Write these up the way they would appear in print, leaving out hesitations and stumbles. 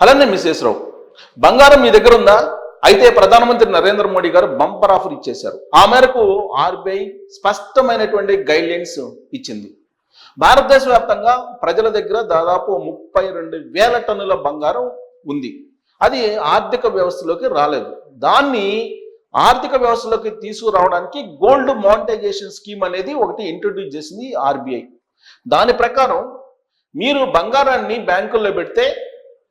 అలానే మిసెస్ రావు, బంగారం మీ దగ్గర ఉందా? అయితే ప్రధానమంత్రి నరేంద్ర మోడీ గారు బంపర్ ఆఫర్ ఇచ్చేశారు. ఆ మేరకు ఆర్బీఐ స్పష్టమైనటువంటి గైడ్లైన్స్ ఇచ్చింది. భారతదేశ వ్యాప్తంగా ప్రజల దగ్గర దాదాపు 32,000 టన్నుల బంగారం ఉంది. అది ఆర్థిక వ్యవస్థలోకి రాలేదు. దాన్ని ఆర్థిక వ్యవస్థలోకి తీసుకురావడానికి గోల్డ్ మానిటైజేషన్ స్కీమ్ అనేది ఒకటి ఇంట్రొడ్యూస్ చేసింది ఆర్బీఐ. దాని ప్రకారం మీరు బంగారాన్ని బ్యాంకుల్లో పెడితే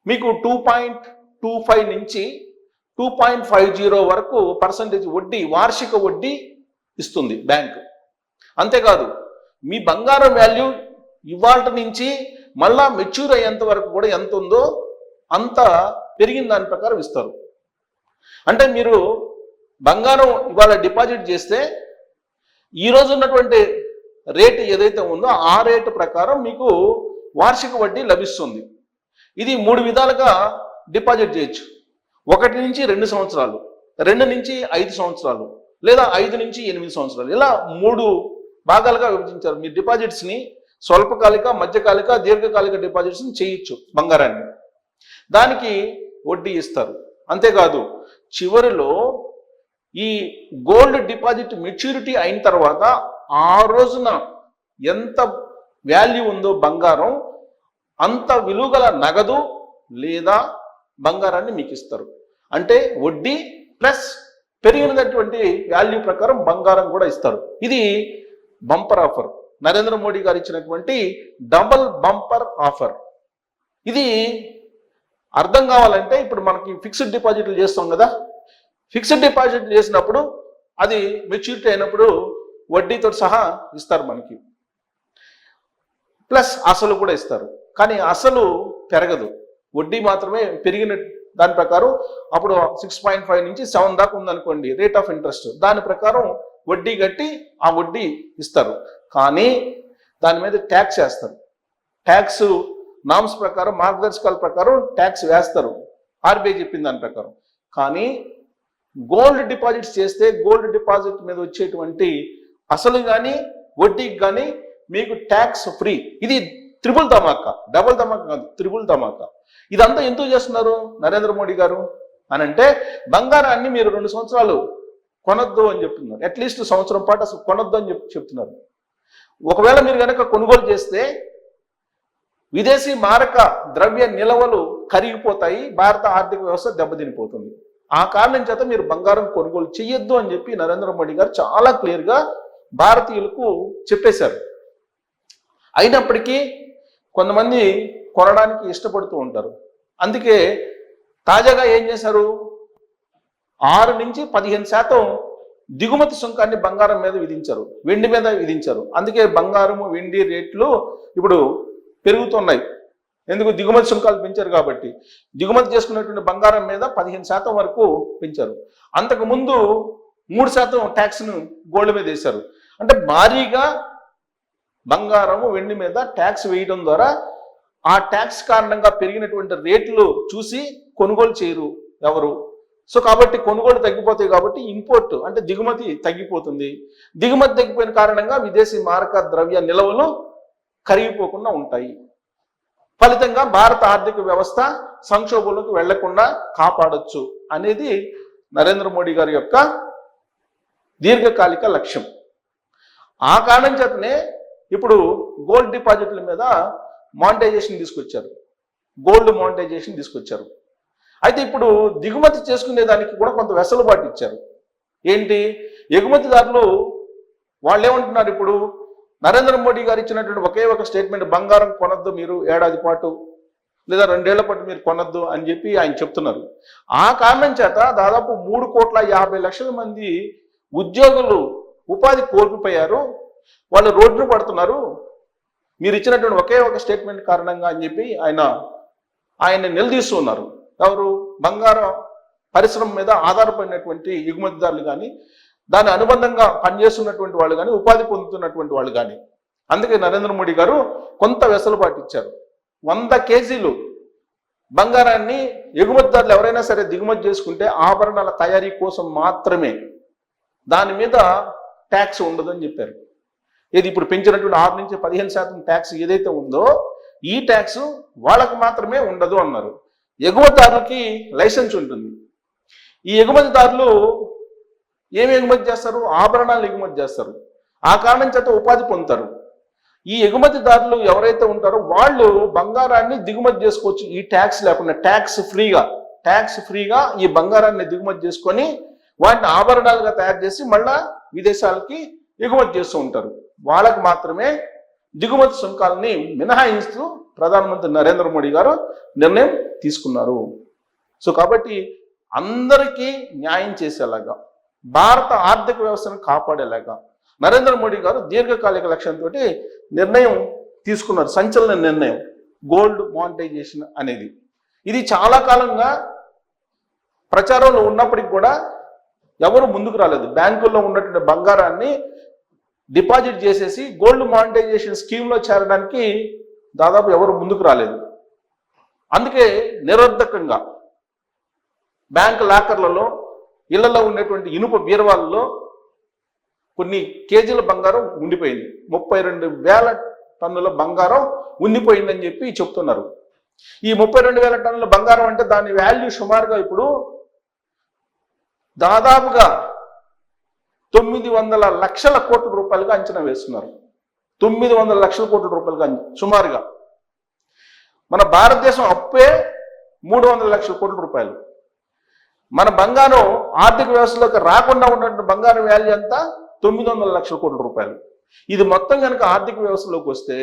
మీకు 2.25 నుంచి 2.50 వరకు పర్సంటేజ్ వడ్డీ, వార్షిక వడ్డీ ఇస్తుంది బ్యాంకు. అంతేకాదు, మీ బంగారం వాల్యూ ఇవాళ నుంచి మళ్ళా మెచ్యూర్ అయ్యేంత వరకు కూడా ఎంత ఉందో అంత పెరిగిన దాని ప్రకారం ఇస్తారు. అంటే మీరు బంగారం ఇవాళ డిపాజిట్ చేస్తే ఈ రోజు ఉన్నటువంటి రేటు ఏదైతే ఉందో ఆ రేటు ప్రకారం మీకు వార్షిక వడ్డీ లభిస్తుంది. ఇది 3 విధాలుగా డిపాజిట్ చేయొచ్చు. 1 నుంచి 2 సంవత్సరాలు, 2 నుంచి 5 సంవత్సరాలు, లేదా 5 నుంచి 8 సంవత్సరాలు, ఇలా 3 భాగాలుగా విభజించారు. మీ డిపాజిట్స్ని స్వల్పకాలిక, మధ్యకాలిక, దీర్ఘకాలిక డిపాజిట్స్ని చేయొచ్చు బంగారాన్ని. దానికి వడ్డీ ఇస్తారు. అంతేకాదు, చివరిలో ఈ గోల్డ్ డిపాజిట్ మెచ్యూరిటీ అయిన తర్వాత ఆ రోజున ఎంత వాల్యూ ఉందో బంగారం అంత విలువగల నగదు లేదా బంగారాన్ని మీకు ఇస్తారు. అంటే వడ్డీ ప్లస్ పెరిగినటువంటి వాల్యూ ప్రకారం బంగారం కూడా ఇస్తారు. ఇది బంపర్ ఆఫర్, నరేంద్ర మోడీ గారు ఇచ్చినటువంటి డబుల్ బంపర్ ఆఫర్. ఇది అర్థం కావాలంటే ఇప్పుడు మనకి ఫిక్స్డ్ డిపాజిట్లు చేస్తాం కదా, ఫిక్స్డ్ డిపాజిట్లు చేసినప్పుడు అది మెచ్యూరిటీ అయినప్పుడు వడ్డీతో సహా ఇస్తారు మనకి, ప్లస్ అసలు కూడా ఇస్తారు. కానీ అసలు పెరగదు, వడ్డీ మాత్రమే పెరిగిన దాని ప్రకారం. అప్పుడు 6.5 నుంచి 7 దాకా ఉందనుకోండి రేట్ ఆఫ్ ఇంట్రెస్ట్, దాని ప్రకారం వడ్డీ కట్టి ఆ వడ్డీ ఇస్తారు. కానీ దాని మీద ట్యాక్స్ వేస్తారు. ట్యాక్స్ నామ్స్ ప్రకారం, మార్గదర్శకాల ప్రకారం ట్యాక్స్ వేస్తారు ఆర్బీఐ చెప్పిన దాని ప్రకారం. కానీ గోల్డ్ డిపాజిట్స్ చేస్తే గోల్డ్ డిపాజిట్ మీద వచ్చేటువంటి అసలు కానీ వడ్డీకి కానీ మీకు ట్యాక్స్ ఫ్రీ. ఇది త్రిబుల్ ధమాకా, డబుల్ ధమాకా కాదు, త్రిబుల్ ధమాకా. ఇదంతా ఎందుకు చేస్తున్నారు నరేంద్ర మోడీ గారు అని అంటే, బంగారాన్ని మీరు 2 సంవత్సరాలు కొనొద్దు అని చెప్తున్నారు. అట్లీస్ట్ సంవత్సరం పాటు అసలు కొనొద్దు అని చెప్తున్నారు. ఒకవేళ మీరు కనుక కొనుగోలు చేస్తే విదేశీ మారక ద్రవ్య నిల్వలు కరిగిపోతాయి, భారత ఆర్థిక వ్యవస్థ దెబ్బతినిపోతుంది. ఆ కారణం చేత మీరు బంగారం కొనుగోలు చేయొద్దు అని చెప్పి నరేంద్ర మోడీ గారు చాలా క్లియర్గా భారతీయులకు చెప్పేశారు. అయినప్పటికీ కొంతమంది కొనడానికి ఇష్టపడుతూ ఉంటారు. అందుకే తాజాగా ఏం చేశారు, 6 నుంచి 15% దిగుమతి సుంకాన్ని బంగారం మీద విధించారు, వెండి మీద విధించారు. అందుకే బంగారము, వెండి రేట్లు ఇప్పుడు పెరుగుతున్నాయి. ఎందుకు? దిగుమతి సుంకాలు పెంచారు కాబట్టి. దిగుమతి చేసుకున్నటువంటి బంగారం మీద 15% వరకు పెంచారు. అంతకుముందు 3% ట్యాక్స్ను గోల్డ్ మీద వేశారు. అంటే భారీగా బంగారము, వెండి మీద ట్యాక్స్ వేయడం ద్వారా ఆ ట్యాక్స్ కారణంగా పెరిగినటువంటి రేట్లు చూసి కొనుగోలు చేయరు ఎవరు. సో కాబట్టి కొనుగోలు తగ్గిపోతాయి కాబట్టి ఇంపోర్ట్ అంటే దిగుమతి తగ్గిపోతుంది. దిగుమతి తగ్గిపోయిన కారణంగా విదేశీ మారక ద్రవ్య నిల్వలు కరిగిపోకుండా ఉంటాయి. ఫలితంగా భారత ఆర్థిక వ్యవస్థ సంక్షోభంలోకి వెళ్లకుండా కాపాడొచ్చు అనేది నరేంద్ర మోడీ గారి యొక్క దీర్ఘకాలిక లక్ష్యం. ఆ కారణం చేతనే ఇప్పుడు గోల్డ్ డిపాజిట్ల మీద మానిటైజేషన్ తీసుకొచ్చారు, గోల్డ్ మానిటైజేషన్ తీసుకొచ్చారు. అయితే ఇప్పుడు దిగుమతి చేసుకునే దానికి కూడా కొంత వెసులుబాటు ఇచ్చారు. ఏంటి? ఎగుమతిదారులు వాళ్ళు ఏమంటున్నారు, ఇప్పుడు నరేంద్ర మోడీ గారు ఇచ్చినటువంటి ఒకే ఒక స్టేట్మెంట్, బంగారం కొనొద్దు మీరు ఏడాది పాటు లేదా 2 ఏళ్ల పాటు మీరు కొనొద్దు అని చెప్పి ఆయన చెప్తున్నారు. ఆ కారణం చేత దాదాపు 3,50,00,000 మంది ఉద్యోగులు ఉపాధి కోల్పోయారు, వాళ్ళు రోడ్డును పడుతున్నారు మీరు ఇచ్చినటువంటి ఒకే ఒక స్టేట్మెంట్ కారణంగా అని చెప్పి ఆయన నిలదీస్తున్నారు. ఎవరు? బంగారం పరిశ్రమ మీద ఆధారపడినటువంటి ఎగుమతిదారులు కానీ, దాని అనుబంధంగా పనిచేస్తున్నటువంటి వాళ్ళు కానీ, ఉపాధి పొందుతున్నటువంటి వాళ్ళు కానీ. అందుకే నరేంద్ర మోడీ గారు కొంత వెసులుబాటు ఇచ్చారు. 100 కేజీలు బంగారాన్ని ఎగుమతిదారులు ఎవరైనా సరే దిగుమతి చేసుకుంటే ఆభరణాల తయారీ కోసం మాత్రమే, దాని మీద ట్యాక్స్ ఉండదు అని చెప్పారు. ఇది ఇప్పుడు పెంచినటువంటి 6 నుంచి 15% ట్యాక్స్ ఏదైతే ఉందో ఈ ట్యాక్స్ వాళ్ళకు మాత్రమే ఉండదు అన్నారు. ఎగుమతిదారులకి లైసెన్స్ ఉంటుంది. ఈ ఎగుమతిదారులు ఏమి ఎగుమతి చేస్తారు? ఆభరణాలు ఎగుమతి చేస్తారు. ఆ కారణం చేత ఉపాధి పొందుతారు. ఈ ఎగుమతిదారులు ఎవరైతే ఉంటారో వాళ్ళు బంగారాన్ని దిగుమతి చేసుకోవచ్చు. ఈ ట్యాక్స్ లేకుండా ట్యాక్స్ ఫ్రీగా ఈ బంగారాన్ని దిగుమతి చేసుకొని వాటిని ఆభరణాలుగా తయారు చేసి మళ్ళా విదేశాలకి ఎగుమతి చేస్తూ ఉంటారు. వాళ్ళకి మాత్రమే దిగుమతి సుంకాలని మినహాయిస్తూ ప్రధానమంత్రి నరేంద్ర మోడీ గారు నిర్ణయం తీసుకున్నారు. సో కాబట్టి అందరికీ న్యాయం చేసేలాగా, భారత ఆర్థిక వ్యవస్థను కాపాడేలాగా నరేంద్ర మోడీ గారు దీర్ఘకాలిక లక్ష్యంతో నిర్ణయం తీసుకున్నారు. సంచలన నిర్ణయం గోల్డ్ మానిటైజేషన్ అనేది. ఇది చాలా కాలంగా ప్రచారంలో ఉన్నప్పటికి కూడా ఎవరు ముందుకు రాలేదు. బ్యాంకుల్లో ఉన్నటువంటి బంగారాన్ని డిపాజిట్ చేసేసి గోల్డ్ మానిటైజేషన్ స్కీమ్లో చేరడానికి దాదాపు ఎవరు ముందుకు రాలేదు. అందుకే నిరర్ధకంగా బ్యాంక్ లాకర్లలో, ఇళ్లలో ఉన్నటువంటి ఇనుప బీరువాలలో కొన్ని కేజీల బంగారం ఉండిపోయింది. 32,000 టన్నుల బంగారం ఉండిపోయిందని చెప్పి చెప్తున్నారు. ఈ 32,000 టన్నుల బంగారం అంటే దాని వాల్యూ సుమారుగా ఇప్పుడు దాదాపుగా 900 లక్షల కోట్ల రూపాయలుగా అంచనా వేస్తున్నారు. 900 లక్షల కోట్ల రూపాయలుగా సుమారుగా. మన భారతదేశం అప్పే 300 లక్షల కోట్ల రూపాయలు. మన బంగారం ఆర్థిక వ్యవస్థలోకి రాకుండా ఉన్నటువంటి బంగారం వాల్యూ అంతా 900 లక్షల కోట్ల రూపాయలు. ఇది మొత్తం కనుక ఆర్థిక వ్యవస్థలోకి వస్తే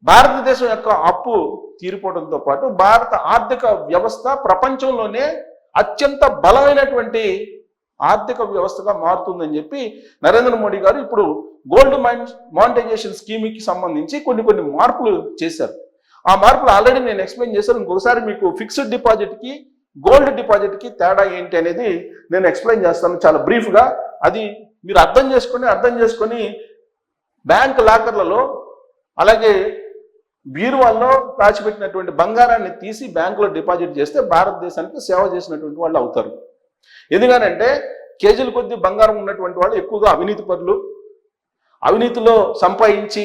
భారతదేశం యొక్క అప్పు తీరిపోవడంతో పాటు భారత ఆర్థిక వ్యవస్థ ప్రపంచంలోనే అత్యంత బలమైనటువంటి ఆర్థిక వ్యవస్థగా మారుతుందని చెప్పి నరేంద్ర మోడీ గారు ఇప్పుడు గోల్డ్ మానిటైజేషన్ స్కీమ్కి సంబంధించి కొన్ని మార్పులు చేశారు. ఆ మార్పులు ఆల్రెడీ నేను ఎక్స్ప్లెయిన్ చేశాను. ఇంకొకసారి మీకు ఫిక్స్డ్ డిపాజిట్కి గోల్డ్ డిపాజిట్కి తేడా ఏంటి అనేది నేను ఎక్స్ప్లెయిన్ చేస్తాను చాలా బ్రీఫ్గా. అది మీరు అర్థం చేసుకొని బ్యాంక్ లాకర్లలో అలాగే బీరువాల్లో దాచిపెట్టినటువంటి బంగారాన్ని తీసి బ్యాంకులో డిపాజిట్ చేస్తే భారతదేశానికి సేవ చేసినటువంటి వాళ్ళు అవుతారు. ఎందుకనంటే కేజీల కొద్ది బంగారం ఉన్నటువంటి వాళ్ళు ఎక్కువగా అవినీతి పరులు, అవినీతిలో సంపాదించి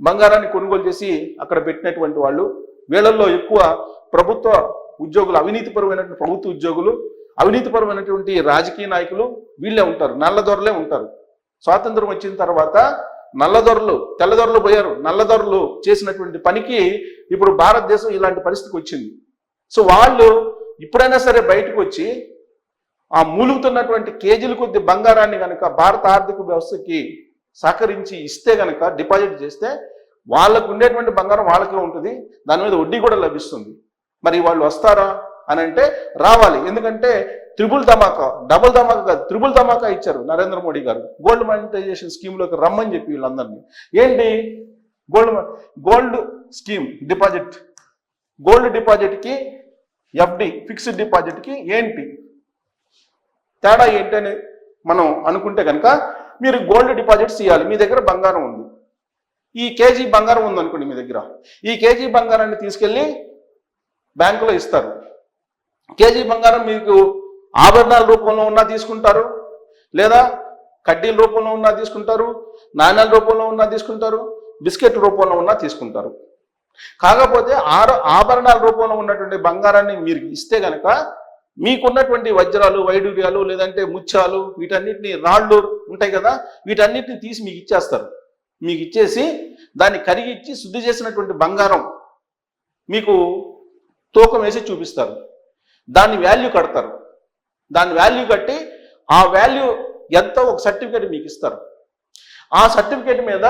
బంగారాన్ని కొనుగోలు చేసి అక్కడ పెట్టినటువంటి వాళ్ళు. వీళ్ళల్లో ఎక్కువ ప్రభుత్వ ఉద్యోగులు, అవినీతిపరమైనటువంటి ప్రభుత్వ ఉద్యోగులు, అవినీతిపరమైనటువంటి రాజకీయ నాయకులు వీళ్ళే ఉంటారు, నల్లదొరలే ఉంటారు. స్వాతంత్రం వచ్చిన తర్వాత నల్లదొరలు, తెల్లదొరలు పోయారు. నల్లదొరలు చేసినటువంటి పనికి ఇప్పుడు భారతదేశం ఇలాంటి పరిస్థితికి వచ్చింది. సో వాళ్ళు ఇప్పుడైనా సరే బయటకు వచ్చి ఆ మూలుగుతున్నటువంటి కేజీల కొద్ది బంగారాన్ని కనుక భారత ఆర్థిక వ్యవస్థకి సహకరించి ఇస్తే కనుక, డిపాజిట్ చేస్తే వాళ్ళకు ఉండేటువంటి బంగారం వాళ్ళకే ఉంటుంది, దాని మీద వడ్డీ కూడా లభిస్తుంది. మరి వాళ్ళు వస్తారా అని అంటే రావాలి. ఎందుకంటే డబుల్ ధమాకా త్రిబుల్ ధమాకా ఇచ్చారు నరేంద్ర మోడీ గారు గోల్డ్ మానిటైజేషన్ స్కీమ్లోకి రమ్మని చెప్పి వీళ్ళందరినీ. ఏంటి గోల్డ్ స్కీమ్ డిపాజిట్, గోల్డ్ డిపాజిట్కి ఎఫ్డి ఫిక్స్డ్ డిపాజిట్కి ఏంటి తేడా ఏంటి అని మనం అనుకుంటే కనుక, మీరు గోల్డ్ డిపాజిట్స్ ఇవ్వాలి. మీ దగ్గర బంగారం ఉంది, ఈ కేజీ బంగారం ఉందనుకోండి మీ దగ్గర, ఈ కేజీ బంగారాన్ని తీసుకెళ్ళి బ్యాంకులో ఇస్తారు. కేజీ బంగారం మీకు ఆభరణాల రూపంలో ఉన్నా తీసుకుంటారు, లేదా కడ్డీల రూపంలో ఉన్నా తీసుకుంటారు, నాణ్యాల రూపంలో ఉన్నా తీసుకుంటారు, బిస్కెట్ రూపంలో ఉన్నా తీసుకుంటారు. కాకపోతే ఆభరణాల రూపంలో ఉన్నటువంటి బంగారాన్ని మీరు ఇస్తే కనుక మీకున్నటువంటి వజ్రాలు, వైడూర్యాలు, లేదంటే ముత్యాలు, వీటన్నిటిని రాళ్ళు ఉంటాయి కదా, వీటన్నిటిని తీసి మీకు ఇచ్చేస్తారు. మీకు ఇచ్చేసి దాన్ని కరిగిచ్చి శుద్ధి చేసినటువంటి బంగారం మీకు తూకం వేసి చూపిస్తారు. దాన్ని వాల్యూ కడతారు. దాని వాల్యూ కట్టి ఆ వాల్యూ ఎంతో ఒక సర్టిఫికేట్ మీకు ఇస్తారు. ఆ సర్టిఫికేట్ మీద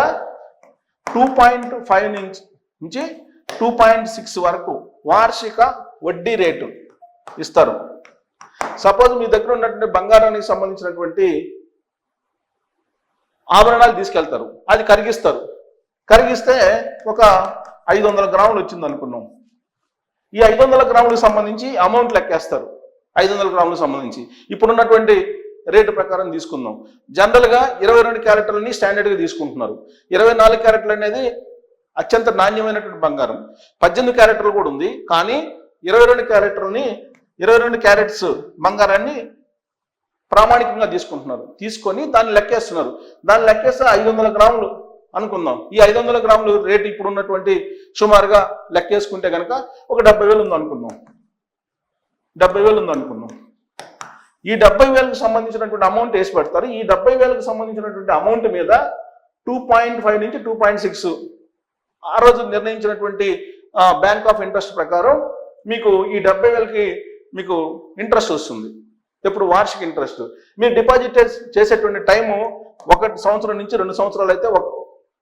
2.5 నుంచి 2.6 వరకు వార్షిక వడ్డీ రేటు ఇస్తారు. సపోజ్ మీ దగ్గర ఉన్నటువంటి బంగారానికి సంబంధించినటువంటి ఆభరణాలు తీసుకెళ్తారు, అది కరిగిస్తారు. కరిగిస్తే ఒక 500 గ్రాములు వచ్చింది అనుకున్నాం. ఈ 500 గ్రాములకు సంబంధించి అమౌంట్ లెక్కేస్తారు. 500 గ్రాములకు సంబంధించి ఇప్పుడున్నటువంటి రేటు ప్రకారం తీసుకుందాం. జనరల్గా 22 క్యారెట్లని స్టాండర్డ్గా తీసుకుంటున్నారు. 24 క్యారెట్లు అనేది అత్యంత నాణ్యమైనటువంటి బంగారం. 18 క్యారెట్లు కూడా ఉంది, కానీ 22 క్యారెట్స్ బంగారాన్ని ప్రామాణికంగా తీసుకుంటున్నారు. తీసుకొని దాన్ని లెక్కేస్తున్నారు. దాన్ని లెక్కేస్తే 500 గ్రాములు అనుకుందాం. ఈ 500 గ్రాములు రేటు ఇప్పుడు ఉన్నటువంటి సుమారుగా లెక్కేసుకుంటే కనుక ఒక 70,000 ఉంది అనుకుందాం. 70,000 ఉంది అనుకున్నాం. ఈ 70,000కు సంబంధించినటువంటి అమౌంట్ వేసి పెడతారు. ఈ 70,000కు సంబంధించినటువంటి అమౌంట్ మీద 2.5 నుంచి 2.6 ఆ రోజు నిర్ణయించినటువంటి బ్యాంక్ ఆఫ్ ఇంట్రెస్ట్ ప్రకారం మీకు ఈ 70,000కి మీకు ఇంట్రెస్ట్ వస్తుంది. ఎప్పుడు వార్షిక ఇంట్రెస్ట్. మీరు డిపాజిట్ చేసేటువంటి టైము 1 సంవత్సరం నుంచి 2 సంవత్సరాలు అయితే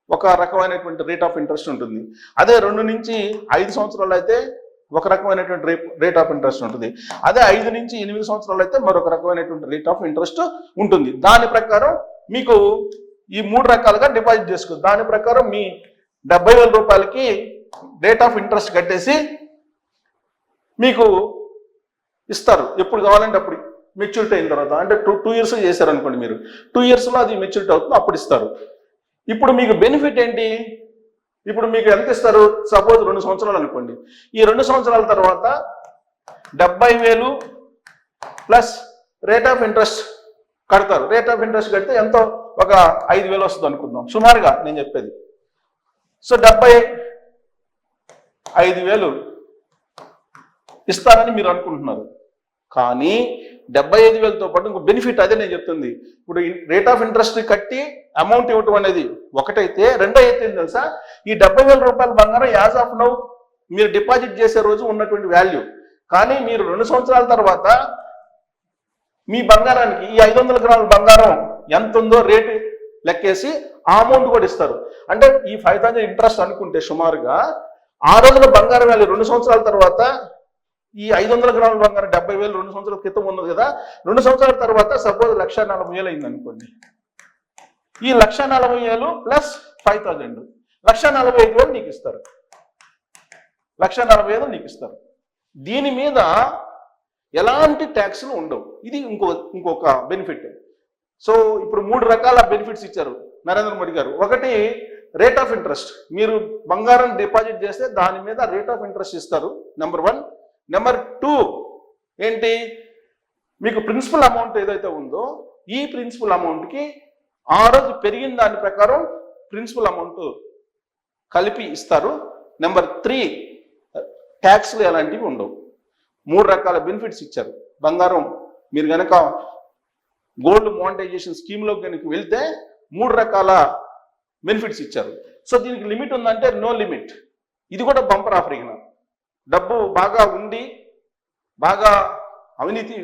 ఒక రకమైనటువంటి రేట్ ఆఫ్ ఇంట్రెస్ట్ ఉంటుంది. అదే 2 నుంచి 5 సంవత్సరాలు అయితే ఒక రకమైనటువంటి రేట్ ఆఫ్ ఇంట్రెస్ట్ ఉంటుంది. అదే 5 నుంచి 8 సంవత్సరాలు అయితే మరొక రకమైనటువంటి రేట్ ఆఫ్ ఇంట్రెస్ట్ ఉంటుంది. దాని ప్రకారం మీకు ఈ 3 రకాలుగా డిపాజిట్ చేసుకోవచ్చు. దాని ప్రకారం మీ 70,000 రూపాయలకి రేట్ ఆఫ్ ఇంట్రెస్ట్ కట్టేసి మీకు ఇస్తారు. ఎప్పుడు కావాలంటే అప్పుడు మెచ్యూరిటీ అయిన తర్వాత. అంటే 2 ఇయర్స్ చేశారనుకోండి, మీరు 2 ఇయర్స్లో అది మెచ్యూరిటీ అవుతుంది, అప్పుడు ఇస్తారు. ఇప్పుడు మీకు బెనిఫిట్ ఏంటి? ఇప్పుడు మీకు ఎంత ఇస్తారు? సపోజ్ 2 సంవత్సరాలు అనుకోండి. ఈ 2 సంవత్సరాల తర్వాత 70,000 ప్లస్ రేట్ ఆఫ్ ఇంట్రెస్ట్ కడతారు. రేట్ ఆఫ్ ఇంట్రెస్ట్ కడితే ఎంతో ఒక 5,000 వస్తుంది అనుకుందాం, సుమారుగా నేను చెప్పేది. సో 75,000 ఇస్తారని మీరు అనుకుంటున్నారు. కానీ 75,000తో పాటు ఇంకో బెనిఫిట్, అదే నేను చెప్తుంది. ఇప్పుడు రేట్ ఆఫ్ ఇంట్రెస్ట్ కట్టి అమౌంట్ ఇవ్వటం అనేది ఒకటైతే, రెండో అయితే తెలుసా, ఈ 70,000 రూపాయల బంగారం యాజ్ ఆఫ్ నౌ మీరు డిపాజిట్ చేసే రోజు ఉన్నటువంటి వాల్యూ. కానీ మీరు 2 సంవత్సరాల తర్వాత మీ బంగారానికి ఈ 500 గ్రాముల బంగారం ఎంత ఉందో రేటు లెక్కేసి ఆ అమౌంట్ కూడా ఇస్తారు. అంటే ఈ 5,000 ఇంట్రెస్ట్ అనుకుంటే సుమారుగా ఆ రోజున బంగారం వాల్యూ 2 సంవత్సరాల తర్వాత ఈ 500 గ్రాముల బంగారం 70,000 2 సంవత్సరాల క్రితం ఉన్నది కదా, 2 సంవత్సరాల తర్వాత సపోజ్ 1,40,000 అయింది అనుకోండి. ఈ 1,40,000 ప్లస్ 5,000 1,45,000 నీకు ఇస్తారు. 1,45,000 నీకు ఇస్తారు. దీని మీద ఎలాంటి ట్యాక్స్లు ఉండవు. ఇది ఇంకొక బెనిఫిట్. సో ఇప్పుడు 3 రకాల బెనిఫిట్స్ ఇచ్చారు నరేంద్ర మోడీ గారు. ఒకటి రేట్ ఆఫ్ ఇంట్రెస్ట్. మీరు బంగారం డిపాజిట్ చేస్తే దాని మీద రేట్ ఆఫ్ ఇంట్రెస్ట్ ఇస్తారు, నెంబర్ 1. నెంబర్ 2 ఏంటి, మీకు ప్రిన్సిపల్ అమౌంట్ ఏదైతే ఉందో ఈ ప్రిన్సిపల్ అమౌంట్కి ఆ రోజు పెరిగిన దాని ప్రకారం ప్రిన్సిపల్ అమౌంట్ కలిపి ఇస్తారు. నెంబర్ 3 ట్యాక్స్లు ఎలాంటివి ఉండవు. 3 రకాల బెనిఫిట్స్ ఇచ్చారు. బంగారం మీరు కనుక గోల్డ్ మోనటైజేషన్ స్కీమ్లో కనుక వెళ్తే 3 రకాల బెనిఫిట్స్ ఇచ్చారు. సో దీనికి లిమిట్ ఉందంటే నో లిమిట్. ఇది కూడా బంపర్ ఆఫర్. డబ్బు బాగా ఉండి బాగా అవినీతి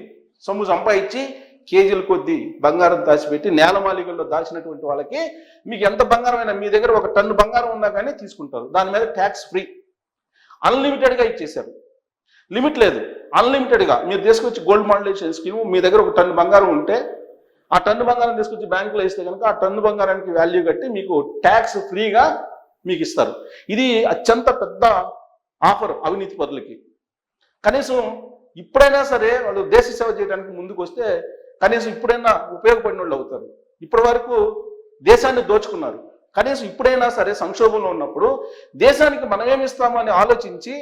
సొమ్ము సంపాదించి కేజీల కొద్దీ బంగారం దాచిపెట్టి నేలమాలికల్లో దాచినటువంటి వాళ్ళకి మీకు ఎంత బంగారం అయినా, మీ దగ్గర 1 టన్ను బంగారం ఉన్నా కానీ తీసుకుంటారు. దాని మీద ట్యాక్స్ ఫ్రీ. అన్లిమిటెడ్గా ఇచ్చేశారు. లిమిట్ లేదు, అన్లిమిటెడ్గా మీరు తీసుకొచ్చి గోల్డ్ మోనటైజేషన్ స్కీమ్, మీ దగ్గర 1 టన్ను బంగారం ఉంటే ఆ టన్ను బంగారం తీసుకొచ్చి బ్యాంకులో ఇస్తే కనుక ఆ టన్ను బంగారానికి వాల్యూ కట్టి మీకు ట్యాక్స్ ఫ్రీగా మీకు ఇస్తారు. ఇది అత్యంత పెద్ద ఆఫర్ అవినీతి పరులకి. కనీసం ఇప్పుడైనా సరే వాళ్ళు దేశ సేవ చేయడానికి ముందుకు వస్తే కనీసం ఇప్పుడైనా ఉపయోగపడిన వాళ్ళు అవుతారు. ఇప్పటి వరకు దేశాన్ని దోచుకున్నారు. కనీసం ఇప్పుడైనా సరే సంక్షోభంలో ఉన్నప్పుడు దేశానికి మనం ఏమి ఇస్తామో అని ఆలోచించి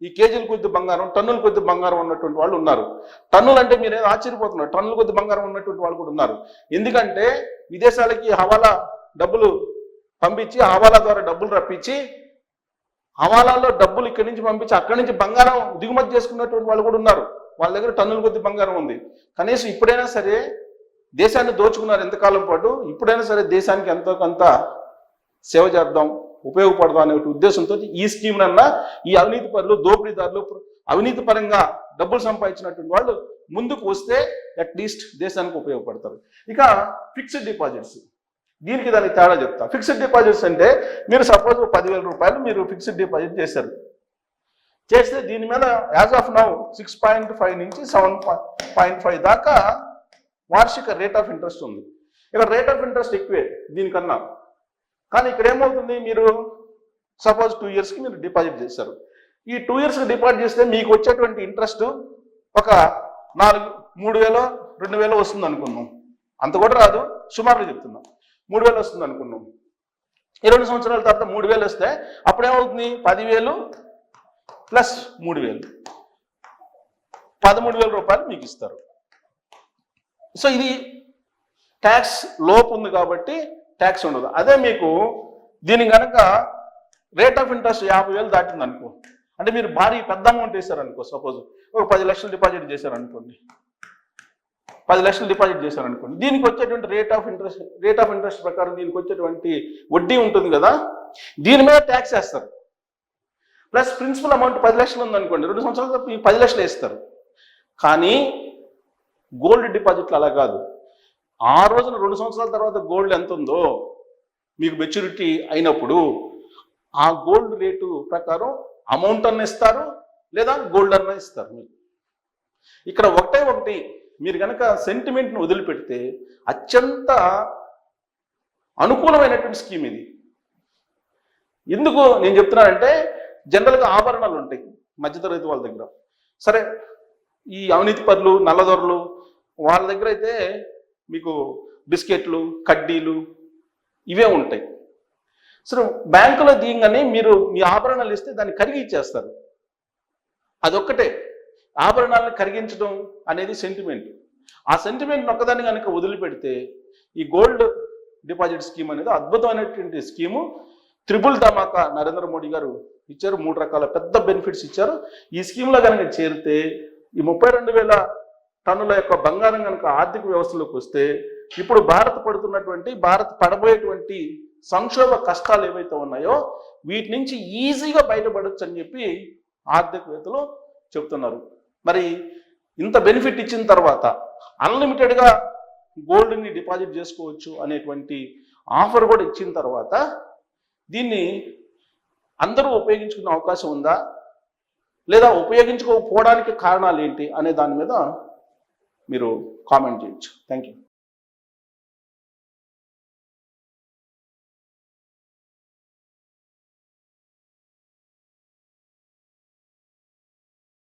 ఈ కేజీల కొద్ది బంగారం, టన్నుల కొద్ది బంగారం ఉన్నటువంటి వాళ్ళు ఉన్నారు. టన్నులు అంటే మీరేం ఆశ్చర్యపోతున్నారు, టన్నుల కొద్ది బంగారం ఉన్నటువంటి వాళ్ళు కూడా ఉన్నారు. ఎందుకంటే విదేశాలకి హవాలా డబ్బులు పంపించి, హవాలా ద్వారా డబ్బులు రప్పించి, హవాలాలో డబ్బులు ఇక్కడి నుంచి పంపించి అక్కడి నుంచి బంగారం దిగుమతి చేసుకున్నటువంటి వాళ్ళు కూడా ఉన్నారు. వాళ్ళ దగ్గర టన్నుల కొద్ది బంగారం ఉంది. కనీసం ఇప్పుడైనా సరే దేశాన్ని దోచుకున్నారు ఎంతకాలం పాటు, ఇప్పుడైనా సరే దేశానికి ఎంతో కొంత సేవ చేద్దాం, ఉపయోగపడదాం అనే ఉద్దేశంతో ఈ స్కీమ్నన్నా ఈ అవినీతి పరులు, దోపిడీదారులు, అవినీతి పరంగా డబ్బులు సంపాదించినటువంటి వాళ్ళు ముందుకు వస్తే అట్లీస్ట్ దేశానికి ఉపయోగపడతారు. ఇక ఫిక్స్డ్ డిపాజిట్స్, దీనికి దానికి తేడా చెప్తా. ఫిక్స్డ్ డిపాజిట్స్ అంటే మీరు సపోజ్ 10,000 రూపాయలు మీరు ఫిక్స్డ్ డిపాజిట్ చేశారు. చేస్తే దీని మీద యాజ్ ఆఫ్ నౌ 6.5 నుంచి 7.5 దాకా వార్షిక రేట్ ఆఫ్ ఇంట్రెస్ట్ ఉంది. ఇక్కడ రేట్ ఆఫ్ ఇంట్రెస్ట్ ఎక్కువే దీనికన్నా. కానీ ఇక్కడ ఏమవుతుంది, మీరు సపోజ్ 2 ఇయర్స్కి మీరు డిపాజిట్ చేశారు. ఈ 2 ఇయర్స్కి డిపాజిట్ చేస్తే మీకు వచ్చేటువంటి ఇంట్రెస్ట్ ఒక 3,000 2,000 వస్తుంది అనుకున్నాం. అంత కూడా రాదు, సుమారుగా చెప్తున్నాం. 3,000 వస్తుంది అనుకున్నాం. 2 సంవత్సరాల తర్వాత 3,000 వస్తే అప్పుడేమవుతుంది, 10,000 ప్లస్ 3,000 13,000 రూపాయలు మీకు ఇస్తారు. సో ఇది ట్యాక్స్ లోపు ఉంది కాబట్టి ట్యాక్స్ ఉండదు. అదే మీకు దీని కనుక రేట్ ఆఫ్ ఇంట్రెస్ట్ 50,000 దాటింది అనుకో, అంటే మీరు భారీ పెద్ద అమౌంట్ వేశారనుకో, సపోజ్ ఒక 10 లక్షలు డిపాజిట్ చేశారనుకోండి, 10 లక్షలు డిపాజిట్ చేశారనుకోండి, దీనికి వచ్చేటువంటి రేట్ ఆఫ్ ఇంట్రెస్ట్ ప్రకారం దీనికి వచ్చేటువంటి వడ్డీ ఉంటుంది కదా, దీని మీద ట్యాక్స్ వేస్తారు. ప్లస్ ప్రిన్సిపల్ అమౌంట్ 10 లక్షలు ఉందనుకోండి, 2 సంవత్సరాల తర్వాత 10 లక్షలు వేస్తారు. కానీ గోల్డ్ డిపాజిట్లు అలా కాదు. ఆ రోజున 2 సంవత్సరాల తర్వాత గోల్డ్ ఎంత ఉందో మీకు మెచ్యూరిటీ అయినప్పుడు ఆ గోల్డ్ రేటు ప్రకారం అమౌంట్ అన్న ఇస్తారు, లేదా గోల్డ్ అన్న ఇస్తారు. మీకు ఇక్కడ ఒకటి మీరు కనుక సెంటిమెంట్ను వదిలిపెడితే అత్యంత అనుకూలమైనటువంటి స్కీమ్ ఇది. ఎందుకు నేను చెప్తున్నానంటే, జనరల్గా ఆభరణాలు ఉంటాయి మధ్యతరగతి వాళ్ళ దగ్గర. సరే, ఈ అవినీతి పరులు, నల్లదొరలు వాళ్ళ దగ్గర అయితే మీకు బిస్కెట్లు, కడ్డీలు ఇవే ఉంటాయి. సరే, బ్యాంకులో దిగగానే మీరు మీ ఆభరణాలు ఇస్తే దాన్ని కరిగి ఇచ్చేస్తారు. అదొక్కటే. ఆభరణాలను కరిగించడం అనేది సెంటిమెంట్. ఆ సెంటిమెంట్ ఒక్కదాన్ని కనుక వదిలిపెడితే ఈ గోల్డ్ డిపాజిట్ స్కీమ్ అనేది అద్భుతమైనటువంటి స్కీము. త్రిబుల్ ధమాకా నరేంద్ర మోడీ గారు ఇచ్చారు. 3 రకాల పెద్ద బెనిఫిట్స్ ఇచ్చారు. ఈ స్కీమ్లో కనుక చేరితే ఈ 32,000 టన్నుల యొక్క బంగారం కనుక ఆర్థిక వ్యవస్థలోకి వస్తే ఇప్పుడు భారత్ పడబోయేటువంటి సంక్షోభ కష్టాలు ఏవైతే ఉన్నాయో వీటి నుంచి ఈజీగా బయటపడొచ్చు అని చెప్పి ఆర్థికవేత్తలు చెప్తున్నారు. మరి ఇంత బెనిఫిట్ ఇచ్చిన తర్వాత అన్లిమిటెడ్గా గోల్డ్ని డిపాజిట్ చేసుకోవచ్చు అనేటువంటి ఆఫర్ కూడా ఇచ్చిన తర్వాత దీన్ని అందరూ ఉపయోగించుకునే అవకాశం ఉందా, లేదా ఉపయోగించుకోకపోవడానికి కారణాలు ఏంటి అనే దాని మీద మీరు కామెంట్ చేయొచ్చు. Thank you.